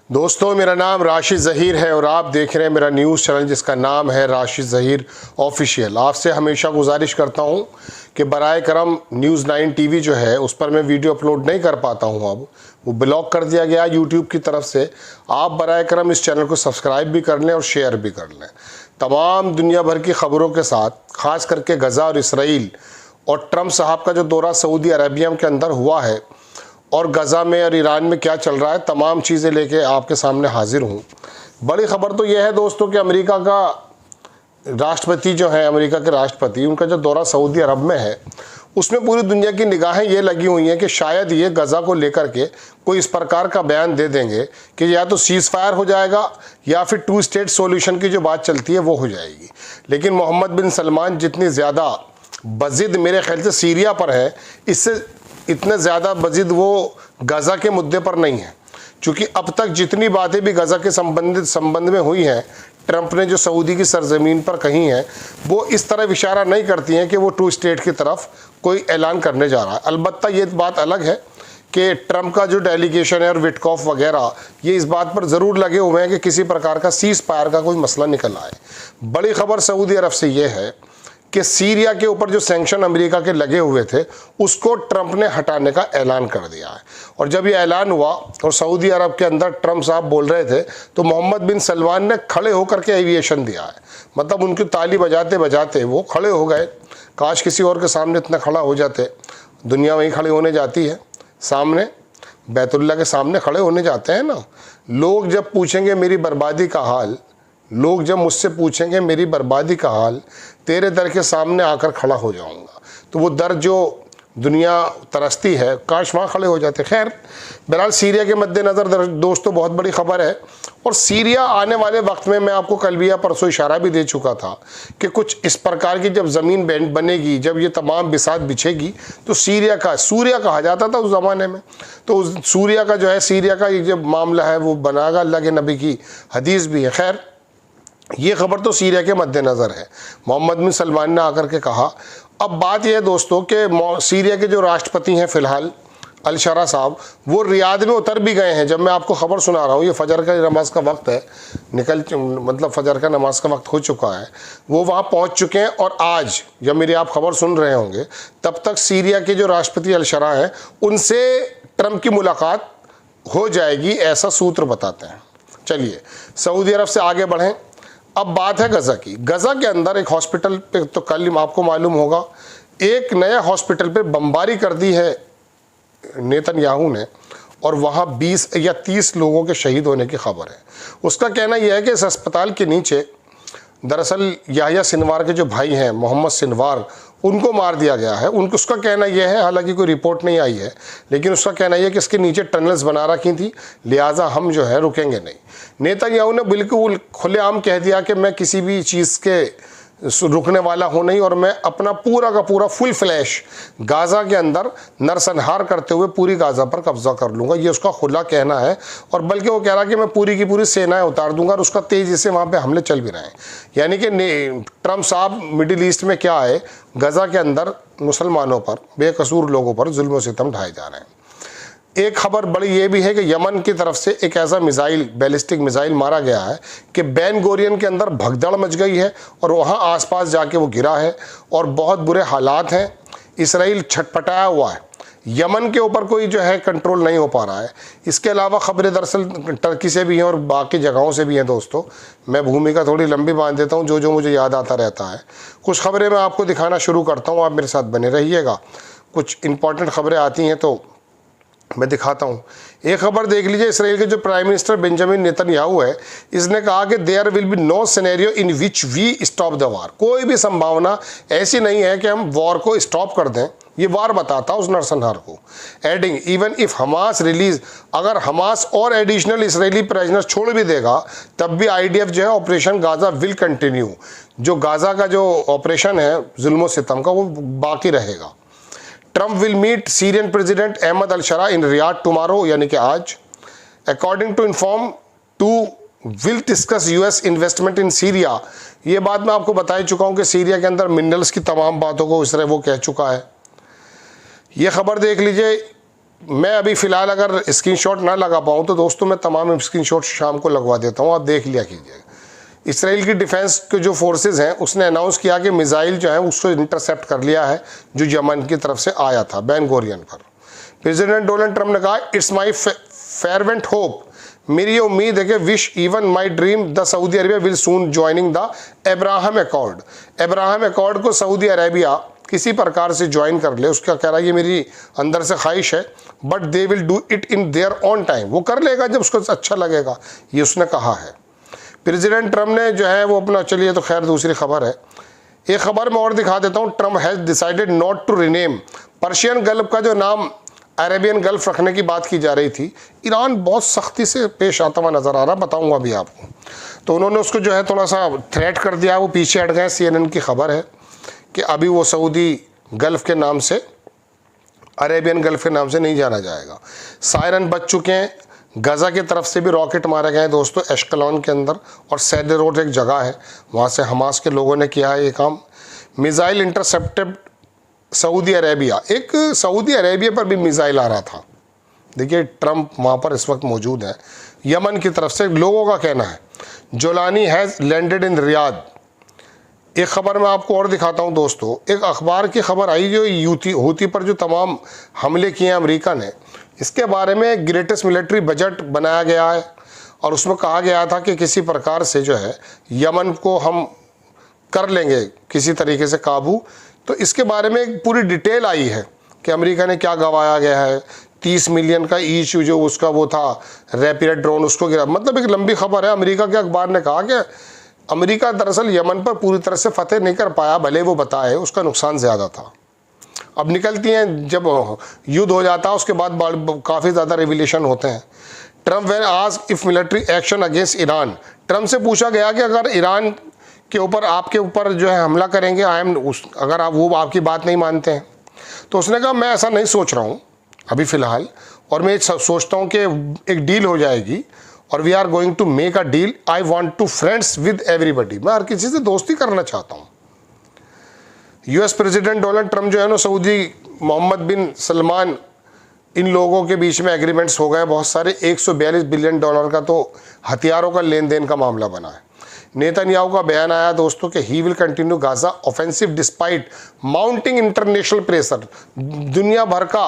दोस्तों, मेरा नाम राशिद ज़हीर है और आप देख रहे हैं मेरा न्यूज़ चैनल जिसका नाम है राशिद ज़हीर ऑफिशियल। आपसे हमेशा गुजारिश करता हूं कि बराए करम न्यूज़ 9 टीवी जो है उस पर मैं वीडियो अपलोड नहीं कर पाता हूं, अब वो ब्लॉक कर दिया गया यूट्यूब की तरफ से। आप बराए करम इस चैनल को सब्सक्राइब भी कर लें और शेयर भी कर लें। तमाम दुनिया भर की ख़बरों के साथ, ख़ास करके गज़ा और इसराइल और ट्रंप साहब का जो दौरा सऊदी अरबिया के अंदर हुआ है और गज़ा में और ईरान में क्या चल रहा है, तमाम चीज़ें लेके आपके सामने हाजिर हूँ। बड़ी ख़बर तो यह है दोस्तों कि अमेरिका का राष्ट्रपति जो है, अमेरिका के राष्ट्रपति, उनका जो दौरा सऊदी अरब में है उसमें पूरी दुनिया की निगाहें ये लगी हुई हैं कि शायद ये गज़ा को लेकर के कोई इस प्रकार का बयान दे देंगे कि या तो सीज़ फायर हो जाएगा या फिर 2 स्टेट सॉल्यूशन की जो बात चलती है वो हो जाएगी। लेकिन मोहम्मद बिन सलमान जितनी ज़्यादा बज़िद मेरे ख्याल से सीरिया पर है, इससे इतने ज़्यादा बज़िद वो गज़ा के मुद्दे पर नहीं है। क्योंकि अब तक जितनी बातें भी गज़ा के संबंध में हुई हैं, ट्रंप ने जो सऊदी की सरजमीन पर कही हैं, वो इस तरह इशारा नहीं करती हैं कि वो 2 स्टेट की तरफ कोई ऐलान करने जा रहा है। अलबत्ता ये बात अलग है कि ट्रंप का जो डेलीगेशन है और विटकॉफ वगैरह, ये इस बात पर ज़रूर लगे हुए हैं कि किसी प्रकार का सीज़ फायर का कोई मसला निकल आए। बड़ी ख़बर सऊदी अरब से ये है कि सीरिया के ऊपर जो सैंक्शन अमेरिका के लगे हुए थे उसको ट्रंप ने हटाने का ऐलान कर दिया है। और जब ये ऐलान हुआ और सऊदी अरब के अंदर ट्रंप साहब बोल रहे थे तो मोहम्मद बिन सलमान ने खड़े होकर के एविएशन दिया है। मतलब उनकी ताली बजाते बजाते वो खड़े हो गए। काश किसी और के सामने इतना खड़ा हो जाते। दुनिया वहीं खड़ी होने जाती है, सामने बैतुल्ला के सामने खड़े होने जाते हैं ना। लोग जब पूछेंगे मेरी बर्बादी का हाल, लोग जब मुझसे पूछेंगे मेरी बर्बादी का हाल, तेरे दर के सामने आकर खड़ा हो जाऊंगा। तो वो दर जो दुनिया तरसती है, काश वहाँ खड़े हो जाते। खैर, बहरहाल सीरिया के मद्देनज़र दोस्तों बहुत बड़ी ख़बर है। और सीरिया आने वाले वक्त में, मैं आपको कल भी या परसों इशारा भी दे चुका था कि कुछ इस प्रकार की जब ज़मीन बनेगी, जब ये तमाम बिसात बिछेगी, तो सूर्या कहा जाता था उस ज़माने में। तो उस सूर्या का जो है, सीरिया का ये जब मामला है वो बनागा, अल्लाह के नबी की हदीस भी है। खैर, ये खबर तो सीरिया के मद्देनज़र है। मोहम्मद बिन सलमान ने आकर के कहा। अब बात यह है दोस्तों कि सीरिया के जो राष्ट्रपति हैं फ़िलहाल, अल शरा साहब, वो रियाद में उतर भी गए हैं। जब मैं आपको ख़बर सुना रहा हूँ, ये फ़जर का नमाज का वक्त है, मतलब फ़जर का नमाज का वक्त हो चुका है, वो वहाँ पहुँच चुके हैं। और आज जब मेरी आप खबर सुन रहे होंगे तब तक सीरिया के जो राष्ट्रपति अल शरा हैं उनसे ट्रंप की मुलाकात हो जाएगी, ऐसा सूत्र बताते हैं। चलिए सऊदी अरब से आगे बढ़ें। अब बात है गज़ा की। गज़ा के अंदर एक हॉस्पिटल पे, तो कल आपको मालूम होगा, एक नया हॉस्पिटल पे बमबारी कर दी है नेतन्याहू ने और वहाँ 20 या 30 लोगों के शहीद होने की खबर है। उसका कहना यह है कि इस अस्पताल के नीचे दरअसल याह्या सिनवार के जो भाई हैं, मोहम्मद सिनवार, उनको मार दिया गया है। उसका कहना यह है, हालांकि कोई रिपोर्ट नहीं आई है, लेकिन उसका कहना यह है कि इसके नीचे टनल्स बना रखी थी, लिहाजा हम जो है रुकेंगे नहीं। नेतन्याहू ने बिल्कुल खुलेआम कह दिया कि मैं किसी भी चीज़ के रुकने वाला हूँ नहीं और मैं अपना पूरा का पूरा फुल फ्लैश गाज़ा के अंदर नरसंहार करते हुए पूरी गाज़ा पर कब्जा कर लूँगा। ये उसका खुला कहना है। और बल्कि वो कह रहा है कि मैं पूरी की पूरी सेनाएं उतार दूंगा और उसका तेज़ी से वहाँ पे हमले चल भी रहे हैं। यानी कि ट्रंप साहब मिडिल ईस्ट में क्या है, गज़ा के अंदर मुसलमानों पर, बेकसूर लोगों पर जुल्म सितम ढाए जा रहे हैं। एक खबर बड़ी ये भी है कि यमन की तरफ से एक ऐसा मिसाइल, बैलिस्टिक मिसाइल मारा गया है कि बैन गोरियन के अंदर भगदड़ मच गई है और वहाँ आसपास जाके वो गिरा है और बहुत बुरे हालात हैं। इसराइल छटपटाया हुआ है। यमन के ऊपर कोई जो है कंट्रोल नहीं हो पा रहा है। इसके अलावा खबरें दरअसल टर्की से भी हैं और बाकी जगहों से भी हैं। दोस्तों, मैं भूमिका थोड़ी लंबी बांध देता हूँ, जो मुझे याद आता रहता है। कुछ खबरें मैं आपको दिखाना शुरू करता हूँ, आप मेरे साथ बने रहिएगा। कुछ इंपॉर्टेंट खबरें आती हैं तो मैं दिखाता हूँ। एक खबर देख लीजिए। इसराइल के जो प्राइम मिनिस्टर बेंजामिन नेतन्याहू है, इसने कहा कि there will be no scenario in which we stop the war. कोई भी संभावना ऐसी नहीं है कि हम वॉर को स्टॉप कर दें। ये वार बताता उस नरसंहार को। Adding even if Hamas release, अगर हमास और एडिशनल इसराइली प्रिजनर्स छोड़ भी देगा तब भी IDF जो है ऑपरेशन गाज़ा विल कंटिन्यू। जो गाज़ा का जो ऑपरेशन है जुल्म सितम का, वो बाकी रहेगा। Trump will meet Syrian president Ahmed al Sharaa in Riyadh tomorrow, यानी कि आज। According to inform to will discuss US investment in Syria. ये बात मैं आपको बता ही चुका हूँ कि सीरिया के अंदर मिनरल्स की तमाम बातों को इस तरह वो कह चुका है। ये खबर देख लीजिए। मैं अभी फ़िलहाल अगर स्क्रीनशॉट ना लगा पाऊँ तो दोस्तों मैं तमाम स्क्रीनशॉट शाम को लगवा देता हूँ, आप देख लिया कीजिएगा। इसराइल की डिफेंस के जो फोर्सेस हैं उसने अनाउंस किया कि मिसाइल जो है उसको इंटरसेप्ट कर लिया है जो यमन की तरफ से आया था बेन गोरियन पर। प्रेसिडेंट डोनाल्ड ट्रंप ने कहा इट्स माई फेरवेंट होप, मेरी ये उम्मीद है कि wish even my dream the Saudi Arabia will soon joining the Abraham accord. Abraham accord को सऊदी अरेबिया किसी प्रकार से ज्वाइन कर ले, उसका कह रहा है ये मेरी अंदर से ख्वाहिश है, but they will do it in their on time, वो कर लेगा जब उसको अच्छा लगेगा, ये उसने कहा है। प्रेसिडेंट ट्रंप ने जो है वो अपना, चलिए तो खैर दूसरी खबर है, एक खबर मैं और दिखा देता हूँ। Trump has decided not to rename Persian Gulf का जो नाम अरेबियन गल्फ रखने की बात की जा रही थी। ईरान बहुत सख्ती से पेश आता हुआ नज़र आ रहा, बताऊंगा अभी आपको। तो उन्होंने उसको जो है थोड़ा सा थ्रेट कर दिया, वो पीछे हट गए। CNN की खबर है कि अभी वो सऊदी गल्फ के नाम से, अरेबियन गल्फ के नाम से नहीं जाना जाएगा। सायरन बच चुके हैं, गज़ा की तरफ से भी रॉकेट मारे गए हैं दोस्तों एशकलॉन के अंदर, और सैद रोड एक जगह है वहाँ से हमास के लोगों ने किया है ये काम। मिसाइल इंटरसेप्टेड सऊदी अरेबिया, एक सऊदी अरेबिया पर भी मिसाइल आ रहा था। देखिए ट्रंप वहाँ पर इस वक्त मौजूद है। यमन की तरफ से लोगों का कहना है जोलानी हैज़ लैंडेड इन रियाद। एक खबर मैं आपको और दिखाता हूँ दोस्तों, एक अखबार की खबर आई जो हूती पर जो तमाम हमले किए हैं अमेरिका ने, इसके बारे में ग्रेटेस्ट मिलिट्री बजट बनाया गया है और उसमें कहा गया था कि किसी प्रकार से जो है यमन को हम कर लेंगे किसी तरीके से काबू। तो इसके बारे में एक पूरी डिटेल आई है कि अमेरिका ने क्या गंवाया गया है। 30 मिलियन का ईच जो उसका वो था रैपिड ड्रोन, उसको गिरा, मतलब एक लंबी खबर है। अमेरिका के अखबार ने कहा कि अमेरिका दरअसल यमन पर पूरी तरह से फतेह नहीं कर पाया, भले वो बताए उसका नुकसान ज़्यादा था। अब निकलती हैं, जब युद्ध हो जाता है उसके बाद काफ़ी ज़्यादा रिविलेशन होते हैं। Trump when asked if military action against Iran, Trump से पूछा गया कि अगर ईरान के ऊपर, आपके ऊपर जो है हमला करेंगे, अगर आप वो आपकी बात नहीं मानते हैं, तो उसने कहा मैं ऐसा नहीं सोच रहा हूँ अभी फ़िलहाल, और मैं सोचता हूँ कि एक डील हो जाएगी और we are going to make a deal, I want to friends with everybody, मैं हर किसी से दोस्ती करना चाहता हूँ। US प्रेसिडेंट डोनाल्ड ट्रंप जो है ना, सऊदी मोहम्मद बिन सलमान, इन लोगों के बीच में एग्रीमेंट्स हो गए बहुत सारे। $142 बिलियन का तो हथियारों का लेन देन का मामला बना है। नेतन्याहू का बयान आया दोस्तों कि he will continue Gaza offensive despite mounting international pressure, दुनिया भर का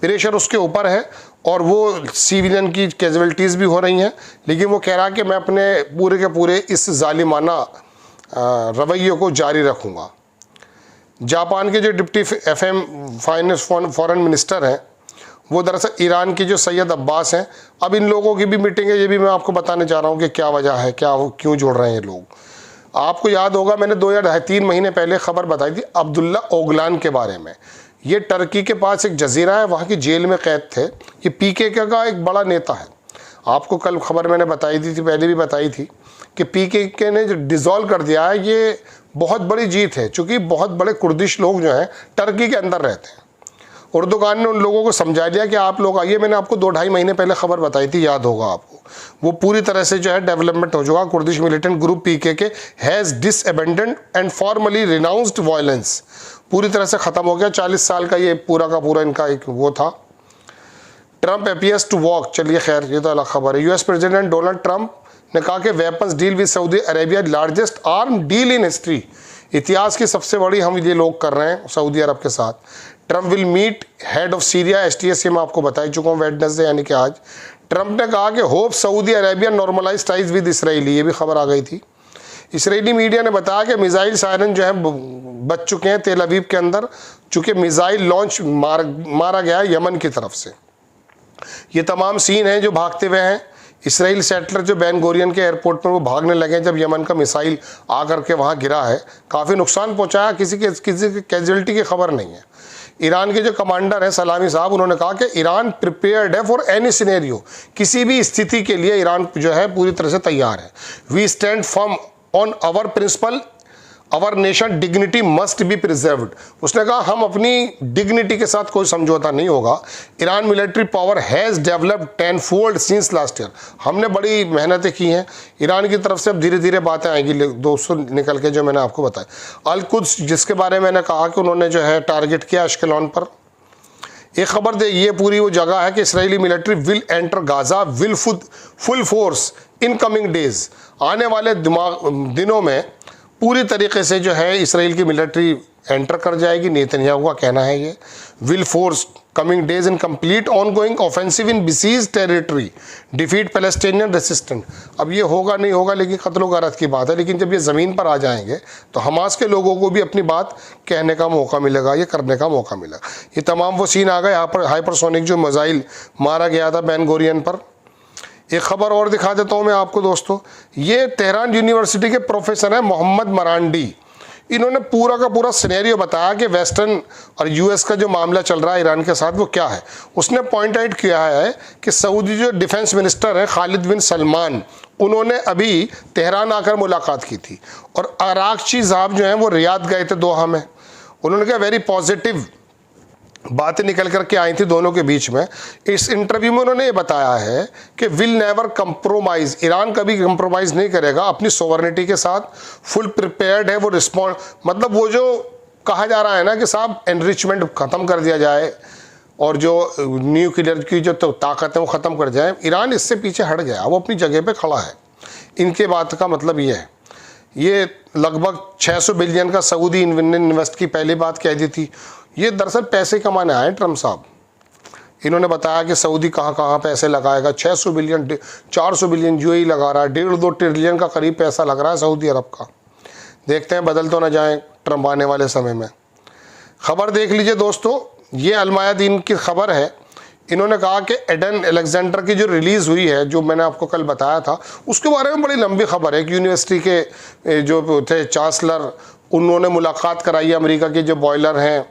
प्रेशर उसके ऊपर है और वो सिविलियन की कैजुअलिटीज़ भी हो रही हैं, लेकिन वो कह रहा है कि मैं अपने पूरे के पूरे इस जालिमाना रवैये को जारी रखूँगा। जापान के जो डिप्टी फॉरेन मिनिस्टर हैं वो दरअसल ईरान के जो सैयद अब्बास हैं, अब इन लोगों की भी मीटिंग है, ये भी मैं आपको बताने जा रहा हूँ कि क्या वजह है, क्यों जुड़ रहे हैं ये लोग। आपको याद होगा मैंने 2 या 3 महीने पहले खबर बताई थी अब्दुल्ला ओगलान के बारे में। ये टर्की के पास एक जजीरा है, वहाँ की जेल में कैद थे। ये PKK का एक बड़ा नेता है। आपको कल खबर मैंने बताई थी, पहले भी बताई थी कि PKK ने जो डिज़ोल्व कर दिया है, ये बहुत बड़ी जीत है, चूँकि बहुत बड़े कुर्दिश लोग जो हैं टर्की के अंदर रहते हैं। उर्दुगान ने उन लोगों को समझा दिया कि आप लोग आइए, मैंने आपको 2-2.5 महीने पहले खबर बताई थी, याद होगा आपको। वो पूरी तरह से जो है डेवलपमेंट हो चुका। Kurdish militant group PKK has disbanded and formally renounced violence, पूरी तरह से ख़त्म हो गया। 40 साल का ये पूरा का पूरा इनका एक वो था। ट्रंप अपीयर्स टू वॉक, चलिए खैर ये तो अलग खबर है। US प्रेसिडेंट डोनाल्ड ट्रंप ने कहा कि weapons deal with Saudi Arabia largest arm deal in history, इतिहास की सबसे बड़ी हम ये लोग कर रहे हैं सऊदी अरब के साथ। Trump will meet head of Syria STS, मैं आपको बता चुका हूँ वेडनेसडे यानी कि आज। ट्रंप ने कहा कि hope Saudi Arabia normalise ties with Israeli, ये भी खबर आ गई थी। इसराइली मीडिया ने बताया कि मिसाइल सायरन जो है बच चुके हैं तेल अवीव के अंदर, चूँकि मिसाइल लॉन्च मारा गया यमन की तरफ से। ये तमाम सीन हैं जो भागते हुए हैं। इसराइल सेटलर जो बेन गोरियन के एयरपोर्ट पर वो भागने लगे जब यमन का मिसाइल आकर के वहाँ गिरा है, काफ़ी नुकसान पहुँचाया, किसी के कैजुअलिटी की खबर नहीं है। ईरान के जो कमांडर हैं सलामी साहब, उन्होंने कहा कि ईरान प्रिपेयर्ड है फॉर एनी सिनेरियो, किसी भी स्थिति के लिए ईरान जो है पूरी तरह से तैयार है। We stand firm on our principle, our nation dignity must be preserved. उसने कहा हम अपनी डिग्निटी के साथ कोई समझौता नहीं होगा। Iran military power has developed 10-fold since last year, हमने बड़ी मेहनतें की हैं। ईरान की तरफ से अब धीरे धीरे बातें आएंगी दोस्तों निकल के, जो मैंने आपको बताया। अल-कुद्स जिसके बारे में मैंने कहा कि उन्होंने जो है टारगेट किया अश्कलॉन पर, एक खबर दे, ये पूरी वो जगह है कि Israeli military will enter Gaza will full force in coming days. आने वाले दिनों में पूरी तरीके से जो है इसराइल की मिलिट्री एंटर कर जाएगी, नेतन्याहू का कहना है ये। Will force coming days in complete ongoing offensive in besieged territory defeat Palestinian resistant. अब ये होगा नहीं होगा, लेकिन कत्लो गारत की बात है, लेकिन जब ये ज़मीन पर आ जाएंगे तो हमास के लोगों को भी अपनी बात कहने का मौका मिलेगा, ये करने का मौका मिलेगा। ये तमाम वो सीन आ गए यहाँ पर हाइपरसोनिक जो मिसाइल मारा गया था बेन गुरियन पर। एक खबर और दिखा देता हूँ मैं आपको दोस्तों, ये तेहरान यूनिवर्सिटी के प्रोफेसर हैं मोहम्मद मरांडी। इन्होंने पूरा का पूरा सिनेरियो बताया कि वेस्टर्न और यूएस का जो मामला चल रहा है ईरान के साथ वो क्या है। उसने पॉइंट आउट किया है कि सऊदी जो डिफेंस मिनिस्टर है खालिद बिन सलमान, उन्होंने अभी तेहरान आकर मुलाकात की थी और अरागची साहब जो हैं वो रियाद गए थे दोहा में। उन्होंने कहा वेरी पॉजिटिव बातें निकल करके आई थी दोनों के बीच में। इस इंटरव्यू में उन्होंने ये बताया है कि विल नेवर कंप्रोमाइज, ईरान कभी कंप्रोमाइज़ नहीं करेगा अपनी सोवरेनिटी के साथ, फुल प्रिपेयर्ड है वो रिस्पॉन्ड। मतलब वो जो कहा जा रहा है ना कि साहब एनरिचमेंट ख़त्म कर दिया जाए और जो न्यूक्लियर की जो ताकत है वो ख़त्म कर जाए, ईरान इससे पीछे हट गया, वो अपनी जगह पर खड़ा है। इनके बात का मतलब ये है। ये लगभग 600 बिलियन का सऊदी इन्वेस्ट की पहली बात कह दी थी। ये दरअसल पैसे कमाने आए ट्रम्प साहब। इन्होंने बताया कि सऊदी कहाँ कहाँ पैसे लगाएगा, 600 बिलियन 400 बिलियन यूएई लगा रहा है, 1.5-2 ट्रिलियन का करीब पैसा लग रहा है सऊदी अरब का। देखते हैं बदल तो ना जाए ट्रम्प आने वाले समय में। खबर देख लीजिए दोस्तों, ये अलमायादीन की खबर है। इन्होंने कहा कि एडन अलेक्जेंडर की जो रिलीज़ हुई है, जो मैंने आपको कल बताया था, उसके बारे में बड़ी लंबी खबर है कि यूनिवर्सिटी के जो थे चांसलर, उन्होंने मुलाकात कराई है अमेरिका के जो बॉयलर हैं,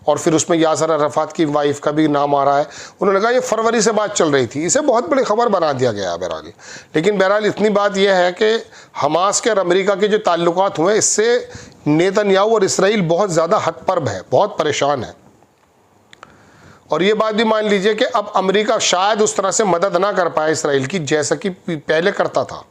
और फिर उसमें यासर अराफात की वाइफ का भी नाम आ रहा है। उन्होंने कहा ये फरवरी से बात चल रही थी, इसे बहुत बड़ी खबर बना दिया गया है बहरहाल। लेकिन बहरहाल इतनी बात यह है कि हमास के और अमेरिका के जो ताल्लुकात हुए, इससे नेतन्याहू और इसराइल बहुत ज़्यादा हतप्रभ है, बहुत परेशान है। और ये बात भी मान लीजिए कि अब अमेरिका शायद उस तरह से मदद ना कर पाए इसराइल की जैसा कि पहले करता था।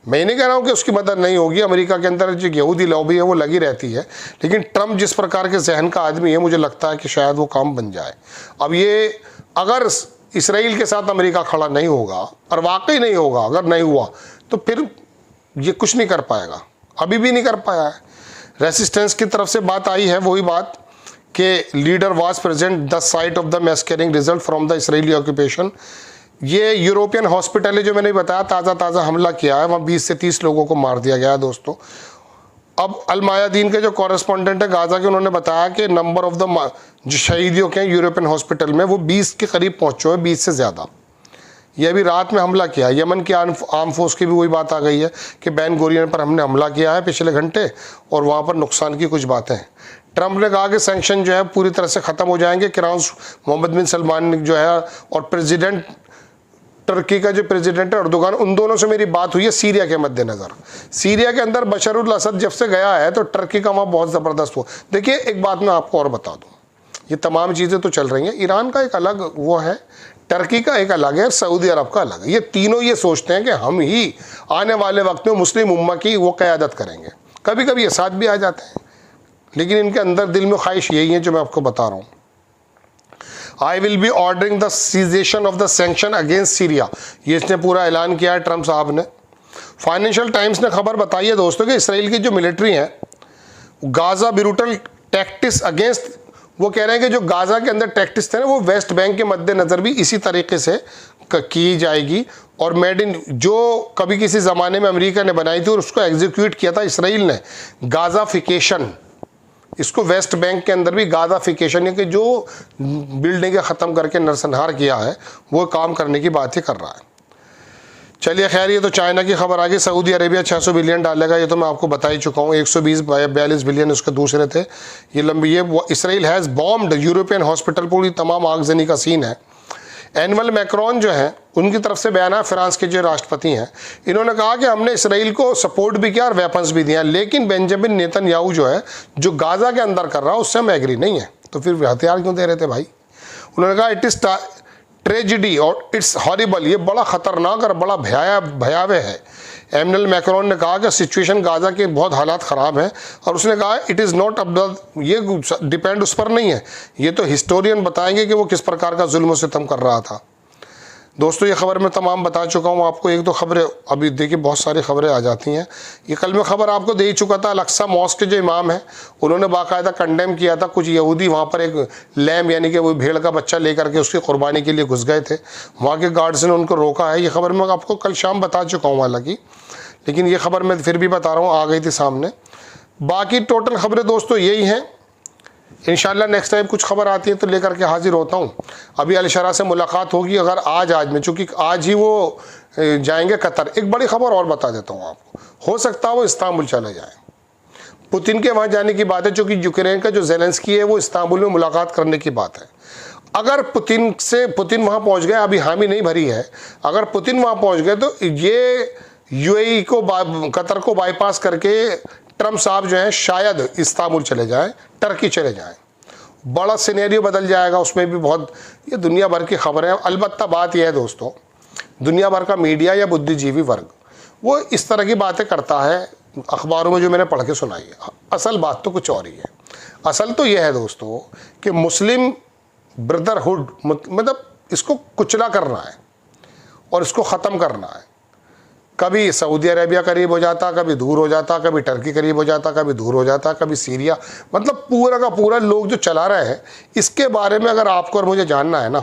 मैं नहीं कह रहा हूँ कि उसकी मदद नहीं होगी, अमेरिका के अंदर जो यहूदी लॉबी है वो लगी रहती है, लेकिन ट्रम्प जिस प्रकार के जहन का आदमी है, मुझे लगता है कि शायद वो काम बन जाए। अब ये अगर इसराइल के साथ अमेरिका खड़ा नहीं होगा, और वाकई नहीं होगा, अगर नहीं हुआ तो फिर ये कुछ नहीं कर पाएगा, अभी भी नहीं कर पाया है। रेसिस्टेंस की तरफ से बात आई है, वही बात कि leader was present the site of the massacring result from the Israeli occupation. ये यूरोपियन हॉस्पिटल है जो मैंने बताया, ताज़ा हमला किया है, वहाँ 20 से 30 लोगों को मार दिया गया है दोस्तों। अब अलमायादीन के जो कॉरेस्पॉन्डेंट है गाज़ा के, उन्होंने बताया कि नंबर ऑफ द जो शहीदियों के यूरोपियन हॉस्पिटल में वो 20 के करीब पहुँचे हैं, 20 से ज़्यादा। ये अभी रात में हमला किया। यमन की आर्म फोर्स की भी वही बात आ गई है कि बेन गुरियन पर हमने हमला किया है पिछले घंटे, और वहाँ पर नुकसान की कुछ बातें हैं। ट्रंप ने कहा कि सैंक्शन जो है पूरी तरह से ख़त्म हो जाएंगे। क्राउन मोहम्मद बिन सलमान जो है और प्रेसिडेंट टर्की का जो प्रेसिडेंट है अर्दोगान, उन दोनों से मेरी बात हुई है सीरिया के मद्देनज़र। सीरिया के अंदर बशरुल असद जब से गया है तो टर्की का वहाँ बहुत ज़बरदस्त हुआ। देखिए एक बात मैं आपको और बता दूँ, ये तमाम चीज़ें तो चल रही हैं, ईरान का एक अलग वो है, टर्की का एक अलग है, सऊदी अरब का अलग है। ये तीनों ये सोचते हैं कि हम ही आने वाले वक्त में मुस्लिम उम्मा की वो क़यादत करेंगे। कभी कभी ये साथ भी आ जाते हैं, लेकिन इनके अंदर दिल में ख्वाहिश यही है जो मैं आपको बता रहा हूँ। I will be ordering the cessation of the sanction against Syria, ये इसने पूरा ऐलान किया है ट्रम्प साहब ने। फाइनेंशियल टाइम्स ने खबर बताई है दोस्तों कि इसराइल की जो मिलिट्री है गाज़ा ब्रूटल टैक्टिस अगेंस्ट, वो कह रहे हैं कि जो गाज़ा के अंदर टैक्टिस थे ना वो वेस्ट बैंक के मद्देनज़र भी इसी तरीके से की जाएगी। और मेड इन जो कभी किसी ज़माने में अमेरिका ने बनाई थी और उसको एग्जीक्यूट किया था इसराइल ने, गाज़ाफिकेशन, इसको वेस्ट बैंक के अंदर भी गाज़ाफिकेशन, कि जो बिल्डिंगें ख़त्म करके नरसंहार किया है वो काम करने की बात ही कर रहा है। चलिए खैर, ये तो चाइना की खबर आ गई। सऊदी अरेबिया 600 बिलियन डालेगा, ये तो मैं आपको बता ही चुका हूँ। 142 बिलियन उसके दूसरे थे। ये लंबी ये Israel has bombed European hospital, पूरी तमाम आगजनी का सीन है। एनुअल मैक्रोन जो है उनकी तरफ से बयान है, फ्रांस के जो राष्ट्रपति हैं, इन्होंने कहा कि हमने इसराइल को सपोर्ट भी किया और वेपन्स भी दिया, लेकिन बेंजामिन नेतन्याहू जो है जो गाज़ा के अंदर कर रहा है उससे हम एग्री नहीं है। तो फिर हथियार क्यों दे रहे थे भाई? उन्होंने कहा इट इज़ ट्रेजिडी और इट्स हॉरिबल, ये बड़ा ख़तरनाक और बड़ा भयावह है। एमनल मैक्रोन ने कहा कि सिचुएशन गाज़ा के बहुत हालात ख़राब हैं, और उसने कहा इट इज़ नॉट अब ये डिपेंड उस पर नहीं है, ये तो हिस्टोरियन बताएंगे कि वो किस प्रकार का जुल्म सितम कर रहा था। दोस्तों ये ख़बर मैं तमाम बता चुका हूँ आपको। एक दो खबरें अभी देखिए, बहुत सारी खबरें आ जाती हैं। ये कल मैं ख़बर आपको दे ही चुका था, अल-अक्सा मॉस्क के जो इमाम हैं उन्होंने बाकायदा कंडेम किया था। कुछ यहूदी वहाँ पर एक लैम यानी कि वो भेड़ का बच्चा लेकर के उसकी कुर्बानी के लिए घुस गए थे, वहाँ के गार्ड्स ने उनको रोका है। ये खबर मैं आपको कल शाम बता चुका हूँ हालांकि, लेकिन ये खबर मैं फिर भी बता रहा हूँ, आ गई थी सामने। बाकी टोटल खबरें दोस्तों यही हैं। इंशाल्लाह नेक्स्ट टाइम कुछ खबर आती है तो लेकर के हाजिर होता हूँ। अभी अल-शरा से मुलाकात होगी अगर आज में, चूँकि आज ही वो जाएंगे कतर। एक बड़ी खबर और बता देता हूँ आपको, हो सकता है वो इस्तांबुल चले जाएँ। पुतिन के वहाँ जाने की बात है, चूँकि यूक्रेन का जो ज़ेलेंस्की है वो इस्तांबुल में मुलाकात करने की बात है। अगर पुतिन वहाँ पहुँच गए, अभी हामी नहीं भरी है, अगर पुतिन वहाँ पहुँच गए तो ये यूएई को कतर को बाईपास करके ट्रम्प साहब जो हैं शायद इस्तांबुल चले जाएं, टर्की चले जाएं। बड़ा सिनेरियो बदल जाएगा, उसमें भी बहुत ये दुनिया भर की खबरें हैं। अलबत्ता बात यह है दोस्तों, दुनिया भर का मीडिया या बुद्धिजीवी वर्ग वो इस तरह की बातें करता है अखबारों में जो मैंने पढ़ के सुनाई है। असल बात तो कुछ और ही है। असल तो यह है दोस्तों कि मुस्लिम ब्रदरहुड मतलब इसको कुचला करना है और इसको ख़त्म करना है। कभी सऊदी अरेबिया करीब हो जाता, कभी दूर हो जाता, कभी टर्की करीब हो जाता, कभी दूर हो जाता, कभी सीरिया, मतलब पूरा का पूरा लोग जो चला रहे हैं। इसके बारे में अगर आपको और मुझे जानना है ना,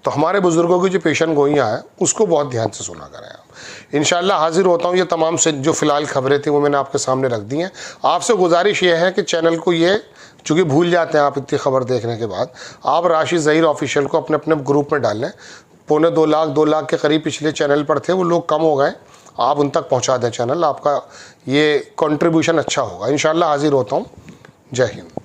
तो हमारे बुज़ुर्गों की जो पेशन गोइयाँ हैं उसको बहुत ध्यान से सुना करें आप। इंशाल्लाह हाजिर होता हूँ। ये तमाम से जो फ़िलहाल खबरें थी वो मैंने आपके सामने रख दी हैं। आपसे गुजारिश ये है कि चैनल को ये, चूँकि भूल जाते हैं आप इतनी खबर देखने के बाद, आप राशिद ज़हीर ऑफिशियल को अपने अपने ग्रुप में डाल लें। 2 लाख के करीब पिछले चैनल पर थे, वो लोग कम हो गए, आप उन तक पहुंचा दें चैनल, आपका ये कंट्रीब्यूशन अच्छा होगा। इंशाल्लाह हाजिर होता हूं। जय हिंद।